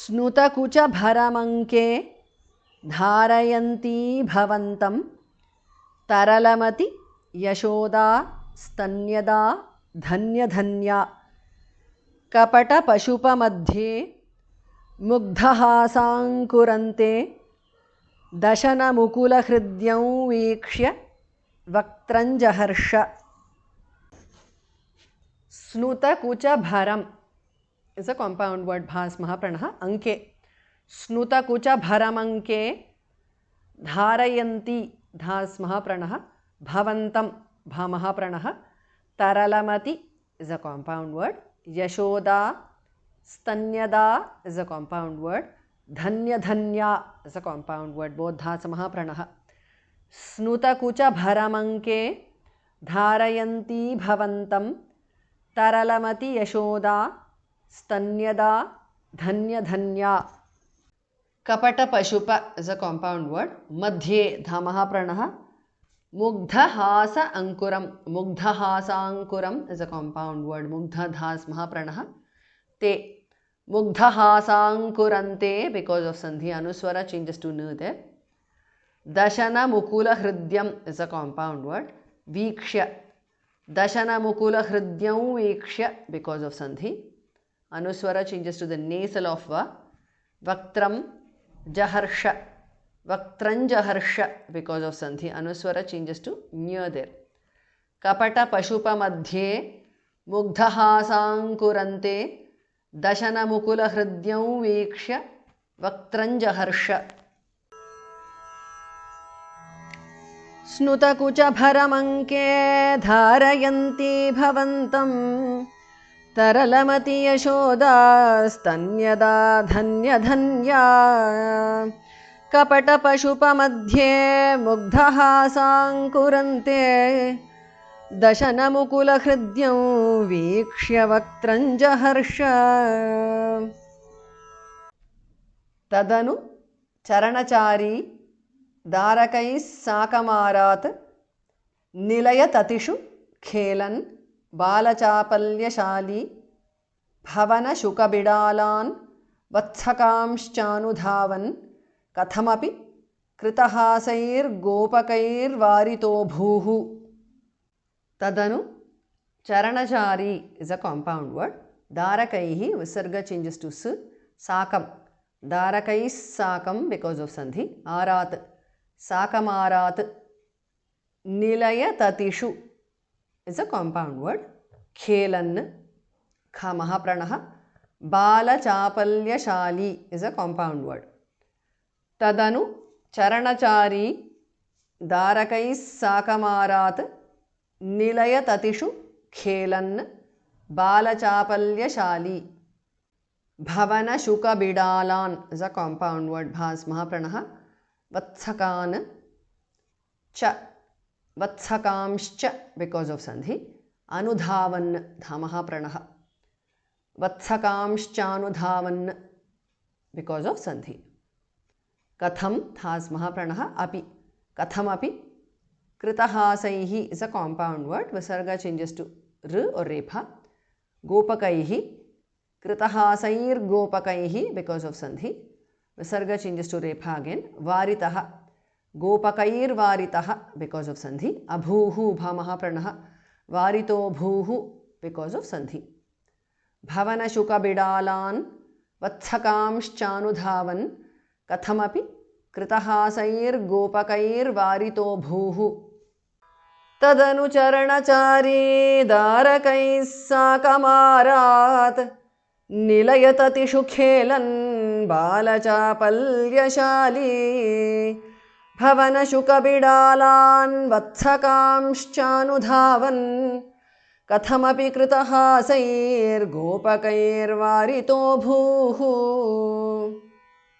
स्नुतकुचभरमङ्के धारयन्ती भवन्तं तरलमति यशोदा स्तन्यदा धन्यधन्या कपटपशुपमध्ये मुग्धहासाङ्कुरन्ते दशनमुकुलहृद्यं वीक्ष्य वक्त्रञ्जहर्ष। स्नुतकुचभरम् is a compound word. Bhas Mahapranah Anke. Snutakujabharamанке Dharayanti Dhas Mahapranah Bhavantam Bha Mahapranah Taralamati is a compound word. Yashoda Stanyada is a compound word. Dhanya Dhanya is a compound word. Both Dhas Mahapranah. Snutakujabharamанке Dharayanti Bhavantam Taralamati Yashoda Stanyada Dhanya Dhanya. Kapata Pashupa is a compound word. Madhye Dhamaha Pranaha. Mugdha Hasa Ankuram. Mugdha Hasa Ankuram is a compound word. Mugdha Dhas Mahapranaha. Te. Mugdha Hasa Ankurante because of Sandhi Anuswara changes to Nu there. Dashana Mukula Hridyam is a compound word. Vikshya. Dashana Mukula Hridyam Vikshya because of Sandhi. Anuswara changes to the nasal of Va. Vaktram Jaharsha. Vaktranjaharsha because of Sandhi. Anuswara changes to near there. Kapata Pashupa Madhye Mugdhahasankurante Dashana Mukula Hridyam Vikshya Vaktranjaharsha. Snutakujabharamанке Dharayanti Bhavantam Taralamati Yashoda Stanyada Dhanya Dhanya Kapata Pashupa Madhye Mugdhahasankurante Dashana Mukula Hridyam Vikshya Vaktranjaharsha. Tadanu Charanachari Darakais Sakamarat Nilaya Tatishu Khelan Balachapalyashali Bhavana Shukabidalan Vatsakamshchanudhavan Kathamapi Kritahasair Gopakair Varito Bhuhu. Tadanu Charanachari is a compound word. Darakaihi Visarga changes to S. Sakam. Darakais Sakam because of Sandhi. Arat. Sakamarat. Nilaya Tatishu is a compound word. Khelan Kha Mahapranaha. Bala Chapalyashali is a compound word. Tadanu Charanachari Darakais Sakamarat Nilaya Tatishu Khelan Bala Chapalyashali. Bhavana Shuka Bidalan is a compound word. Bhas Mahapranaha. Vatsakan Cha. Vatsakamscha because of Sandhi. Anudhavan Dhamaha Pranaha. Vatsakamshchanudhavan because of Sandhi. Katham Dhas Mahapranaha Api. Katham Api. Kritahasaihi is a compound word. Visarga changes to R or Repha. Gopakaihi. Kritahasair Gopakaihi because of Sandhi. Visarga changes to Repha again. Varitaha. Gopakair Varitaha because of Sandhi. Abhuhu Bhamaha Pranaha. Varito Bhuhu because of Sandhi. Bhavana Shuka Bidalan Vatsakamshchanudhavan Kathamapi Kritahasair Gopakair Varito Bhuhu. Tadanu Charanachari Darakais Sakamarat Nilayatatishu Khelan Balachapalyashali Bhavana Shukabidalan Vatsakamshchanudhavan Kathamapi Kritahasair Gopakair Varito Bhuhu.